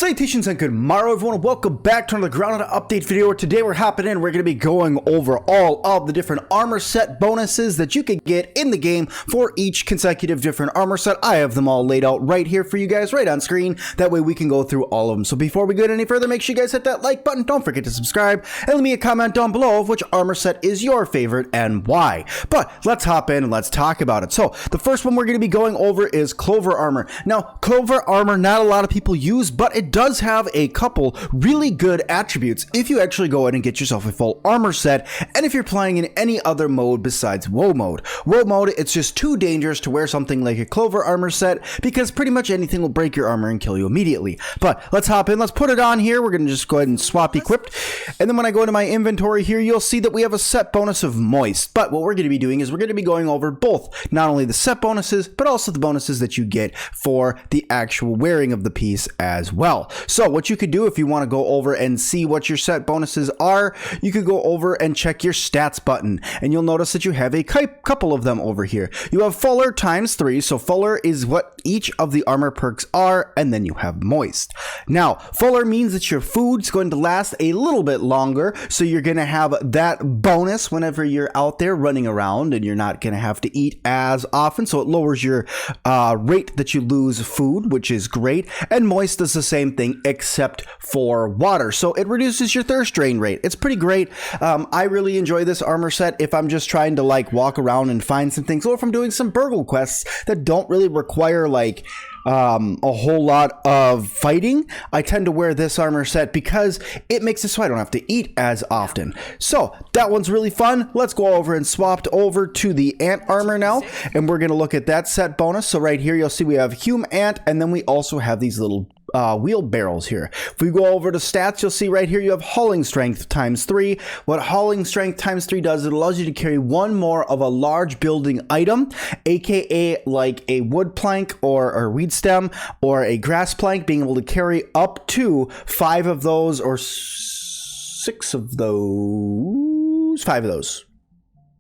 Salutations and good morrow everyone, and welcome back to another Grounded Update video where today we're hopping in. We're going to be going over all of the different armor set bonuses that you can get in the game for each consecutive different armor set. I have them all laid out right here for you guys right on screen. That way we can go through all of them. So before we go any further, make sure you guys hit that like button. Don't forget to subscribe and leave me a comment down below of which armor set is your favorite and why. But let's hop in and let's talk about it. So the first one we're going to be going over is Clover Armor. Now, Clover Armor, not a lot of people use, but it does have a couple really good attributes if you actually go in and get yourself a full armor set, and if you're playing in any other mode besides WoW mode. WoW mode, it's just too dangerous to wear something like a Clover Armor set because pretty much anything will break your armor and kill you immediately. But let's hop in, let's put it on here. We're going to just go ahead and swap equipped, and then when I go into my inventory here, you'll see that we have a set bonus of Moist. But what we're going to be doing is we're going to be going over both, not only the set bonuses, but also the bonuses that you get for the actual wearing of the piece as well. So what you could do if you want to go over and see what your set bonuses are, you could go over and check your stats button, and you'll notice that you have a couple of them over here. You have Fuller ×3, so Fuller is what each of the armor perks are, and then you have Moist. Now, Fuller means that your food's going to last a little bit longer, so you're going to have that bonus whenever you're out there running around, and you're not going to have to eat as often, so it lowers your rate that you lose food, which is great. And Moist does the same thing except for water, so it reduces your thirst drain rate. It's pretty great. I really enjoy this armor set if I'm just trying to like walk around and find some things, or if I'm doing some burgle quests that don't really require like a whole lot of fighting. I tend to wear this armor set because it makes it so I don't have to eat as often. So that one's really fun. Let's go over and swapped over to the ant armor now, and we're going to look at that set bonus. So right here you'll see we have Hume Ant, and then we also have these little wheelbarrows here. If we go over to stats, you'll see right here you have hauling strength ×3. What hauling strength ×3 does, it allows you to carry one more of a large building item, aka like a wood plank or a reed stem or a grass plank, being able to carry up to 5 of those or 6 of those, 5 of those.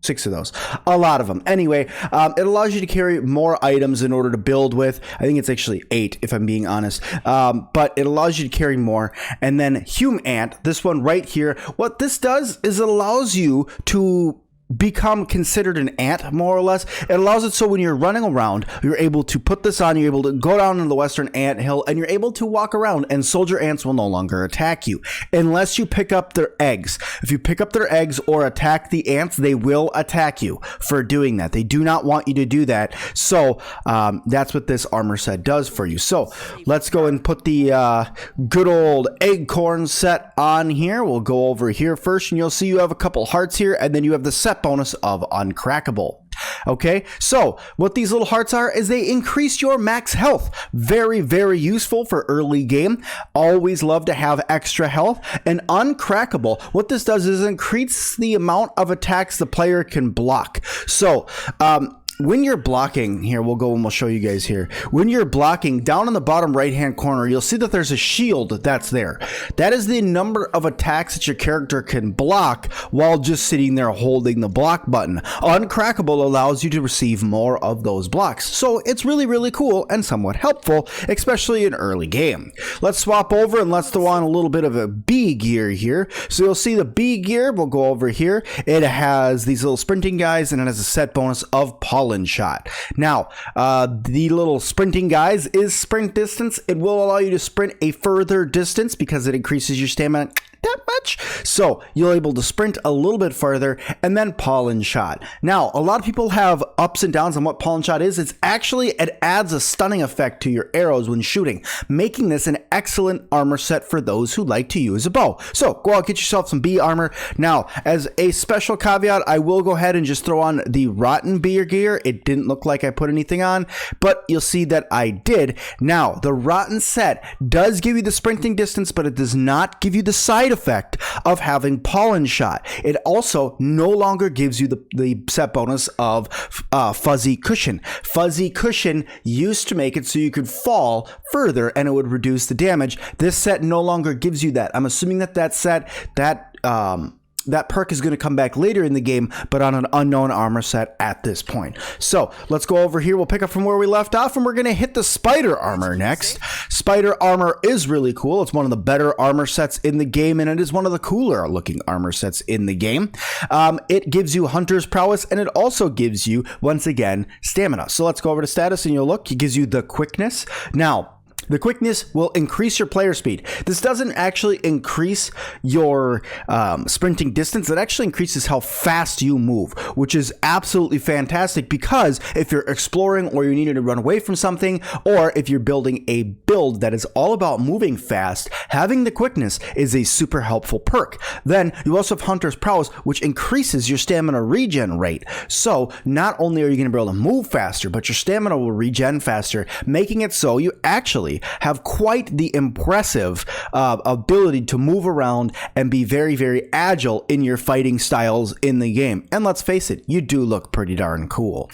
6 of those, a lot of them. Anyway, it allows you to carry more items in order to build with. I think it's actually 8 if I'm being honest, but it allows you to carry more. And then Hume Ant, this one right here, what this does is it allows you to become considered an ant, more or less. It allows it so when you're running around, you're able to put this on, you're able to go down in the western ant hill, and you're able to walk around, and soldier ants will no longer attack you unless you pick up their eggs. If you pick up their eggs or attack the ants, they will attack you for doing that. They do not want you to do that. So that's what this armor set does for you. So let's go and put the good old acorn set on here. We'll go over here first, and you'll see you have a couple hearts here, and then you have the set bonus of Uncrackable. Okay, so what these little hearts are is they increase your max health. Very, very useful for early game. Always love to have extra health. And Uncrackable, what this does is increase the amount of attacks the player can block. So, when you're blocking, here we'll go and we'll show you guys here. When you're blocking, down in the bottom right hand corner, you'll see that there's a shield that's there. That is the number of attacks that your character can block while just sitting there holding the block button. Uncrackable allows you to receive more of those blocks. So it's really, really cool and somewhat helpful, especially in early game. Let's swap over and let's throw on a little bit of a B gear here. So you'll see the B gear, we'll go over here. It has these little sprinting guys, and it has a set bonus of pollen shot. Now, the little sprinting guys is sprint distance. It will allow you to sprint a further distance because it increases your stamina that much, so you're able to sprint a little bit further. And then pollen shot. Now, a lot of people have ups and downs on what pollen shot is. It's actually, it adds a stunning effect to your arrows when shooting, making this an excellent armor set for those who like to use a bow. So go out, get yourself some bee armor. Now, as a special caveat, I will go ahead and just throw on the rotten bee gear. It didn't look like I put anything on, but you'll see that I did. Now, the rotten set does give you the sprinting distance, but it does not give you the side effect of having pollen shot. It also no longer gives you the set bonus of fuzzy cushion. Fuzzy cushion used to make it so you could fall further and it would reduce the damage. This set no longer gives you that. I'm assuming that that set, that that perk is going to come back later in the game, but on an unknown armor set at this point. So let's go over here. We'll pick up from where we left off, and we're going to hit the spider armor next. Spider armor is really cool. It's one of the better armor sets in the game, and it is one of the cooler looking armor sets in the game. It gives you hunter's prowess, and it also gives you, once again, stamina. So let's go over to status, and you'll look. It gives you the quickness. Now, the quickness will increase your player speed. This doesn't actually increase your sprinting distance. It actually increases how fast you move, which is absolutely fantastic, because if you're exploring or you needed to run away from something, or if you're building a build that is all about moving fast, having the quickness is a super helpful perk. Then you also have Hunter's Prowess, which increases your stamina regen rate. So not only are you going to be able to move faster, but your stamina will regen faster, making it so you actually have quite the impressive ability to move around and be very, very agile in your fighting styles in the game. And let's face it, you do look pretty darn cool.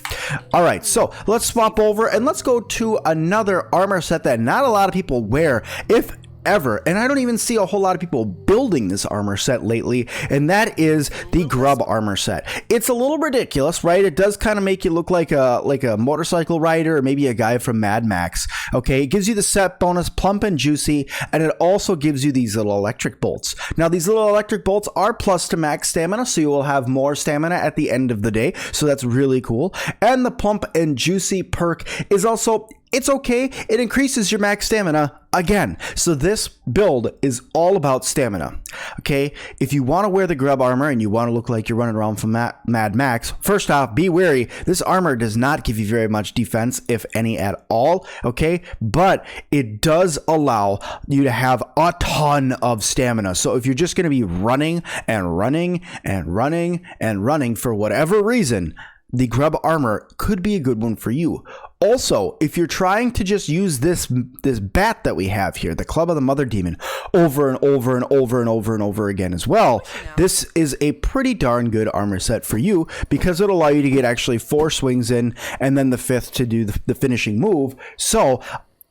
All right, so let's swap over and let's go to another armor set that not a lot of people wear, if ever, and I don't even see a whole lot of people building this armor set lately, and that is the Grub armor set. It's a little ridiculous, right? It does kind of make you look like a motorcycle rider, or maybe a guy from Mad Max. Okay, it gives you the set bonus plump and juicy, and it also gives you these little electric bolts. Now, these little electric bolts are plus to max stamina, so you will have more stamina at the end of the day, so that's really cool. And the plump and juicy perk is also, it's okay, it increases your max stamina again. So this build is all about stamina. Okay, if you want to wear the Grub armor and you want to look like you're running around from Mad Max, first off, be wary. This armor does not give you very much defense, if any at all. Okay, but it does allow you to have a ton of stamina. So if you're just going to be running and running and running and running for whatever reason, the Grub armor could be a good one for you. Also, if you're trying to just use this bat that we have here, the Club of the Mother Demon, over and over and over and over and over again as well, this is a pretty darn good armor set for you, because it'll allow you to get actually 4 swings in and then the 5th to do the finishing move. So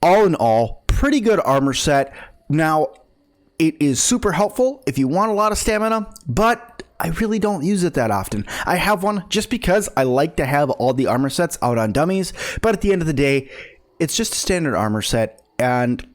all in all, pretty good armor set. Now, it is super helpful if you want a lot of stamina, but I really don't use it that often. I have one just because I like to have all the armor sets out on dummies, but at the end of the day, it's just a standard armor set, and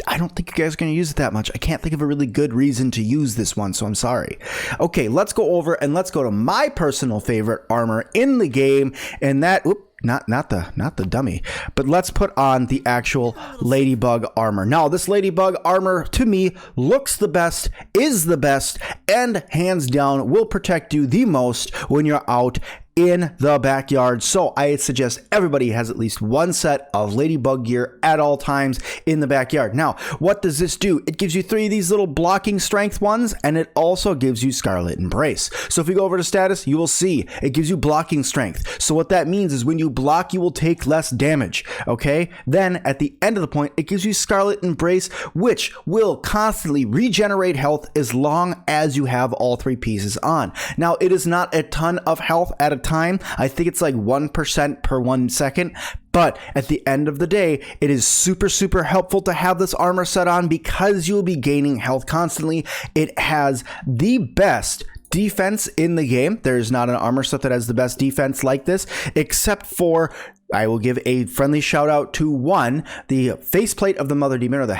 I don't think you guys are going to use it that much. I can't think of a really good reason to use this one, so I'm sorry. Okay, let's go over and let's go to my personal favorite armor in the game, and that, not the dummy, but let's put on the actual Ladybug armor. Now, this Ladybug armor to me looks the best, is the best, and hands down will protect you the most when you're out in the backyard. So I suggest everybody has at least one set of Ladybug gear at all times in the backyard. Now, what does this do? It gives you 3 of these little blocking strength ones, and it also gives you Scarlet Embrace. So if you go over to status, you will see it gives you blocking strength. So what that means is when you block, you will take less damage. Okay, then at the end of the point, it gives you Scarlet Embrace, which will constantly regenerate health as long as you have all 3 pieces on. Now, it is not a ton of health at a time. I think it's like 1% per 1 second. But at the end of the day, it is super, super helpful to have this armor set on, because you'll be gaining health constantly. It has the best defense in the game. There is not an armor set that has the best defense like this, except for, I will give a friendly shout out to one, the faceplate of the Mother Demon, or the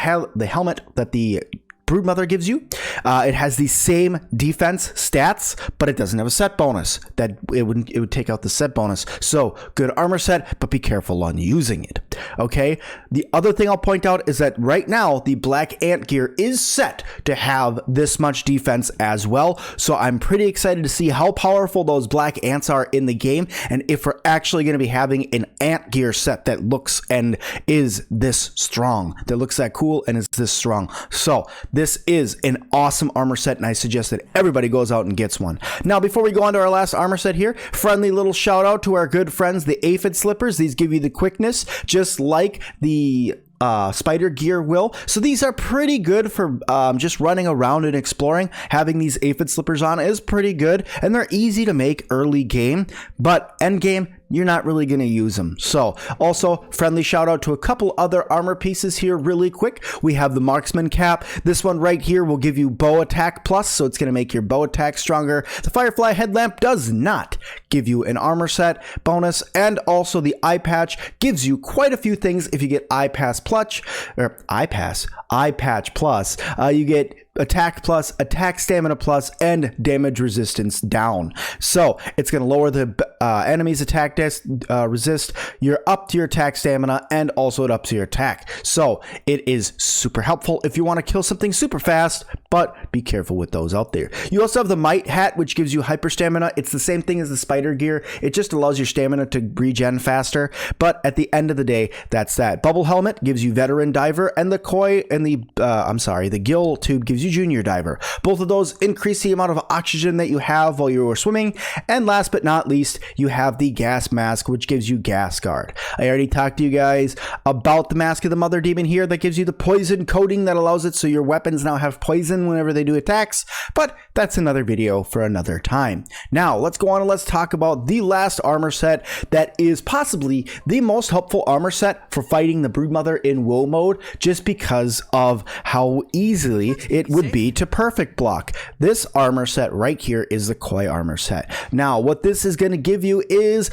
helmet that the Broodmother gives you. It has the same defense stats, but it doesn't have a set bonus. That it would take out the set bonus. So good armor set, but be careful on using it. Okay. The other thing I'll point out is that right now the Black Ant gear is set to have this much defense as well. So I'm pretty excited to see how powerful those black ants are in the game, and if we're actually going to be having an ant gear set that looks and is this strong, that looks that cool and is this strong. So this is an awesome armor set, and I suggest that everybody goes out and gets one. Now, before we go on to our last armor set here, friendly little shout out to our good friends, the Aphid Slippers. These give you the quickness, just like the spider gear will. So these are pretty good for just running around and exploring. Having these Aphid Slippers on is pretty good, and they're easy to make early game, but end game, you're not really going to use them. So also friendly shout out to a couple other armor pieces here really quick. We have the marksman cap. This one right here will give you bow attack plus, so it's going to make your bow attack stronger. The firefly headlamp does not give you an armor set bonus, and also the eye patch gives you quite a few things. If you get eye patch plus, you get attack plus, attack stamina plus, and damage resistance down. So it's going to lower the enemy's attack resist. You're up to your attack stamina, and also it ups your attack. So it is super helpful if you want to kill something super fast, but be careful with those out there. You also have the might hat, which gives you hyper stamina. It's the same thing as the spider gear. It just allows your stamina to regen faster, but at the end of the day, that's that. Bubble helmet gives you veteran diver, and the koi and the gill tube gives you junior diver. Both of those increase the amount of oxygen that you have while you are swimming. And last but not least, you have the gas mask, which gives you gas guard. I already talked to you guys about the mask of the mother demon here that gives you the poison coating that allows it so your weapons now have poison whenever they do attacks, but that's another video for another time. Now let's go on and let's talk about the last armor set that is possibly the most helpful armor set for fighting the broodmother in WoW mode, just because of how easily it would be to perfect block. This armor set right here is the koi armor set. Now what this is going to give you is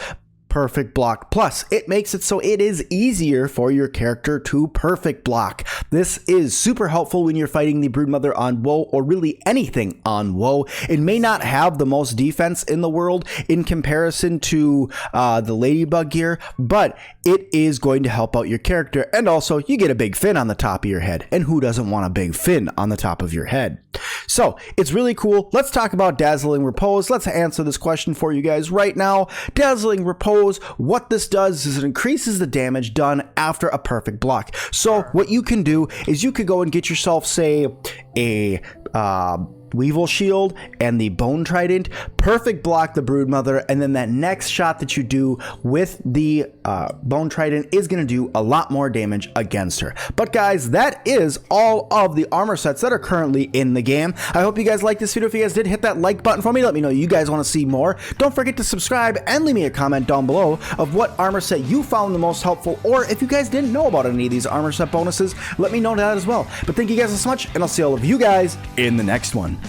perfect block plus. It makes it so it is easier for your character to perfect block. This is super helpful when you're fighting the broodmother on WoW, or really anything on WoW. It may not have the most defense in the world in comparison to the Ladybug gear, but it is going to help out your character. And also you get a big fin on the top of your head, and who doesn't want a big fin on the top of your head? So it's really cool. Let's talk about Dazzling Repose. Let's answer this question for you guys right now. Dazzling Repose, what this does is it increases the damage done after a perfect block. So what you can do is you could go and get yourself, say, a Weevil Shield and the Bone Trident, perfect block the broodmother, and then that next shot that you do with the Bone Trident is going to do a lot more damage against her. But guys, that is all of the armor sets that are currently in the game. I hope you guys liked this video. If you guys did, hit that like button for me. Let me know you guys want to see more. Don't forget to subscribe and leave me a comment down below of what armor set you found the most helpful, or if you guys didn't know about any of these armor set bonuses, let me know that as well. But thank you guys so much, and I'll see all of you guys in the next one.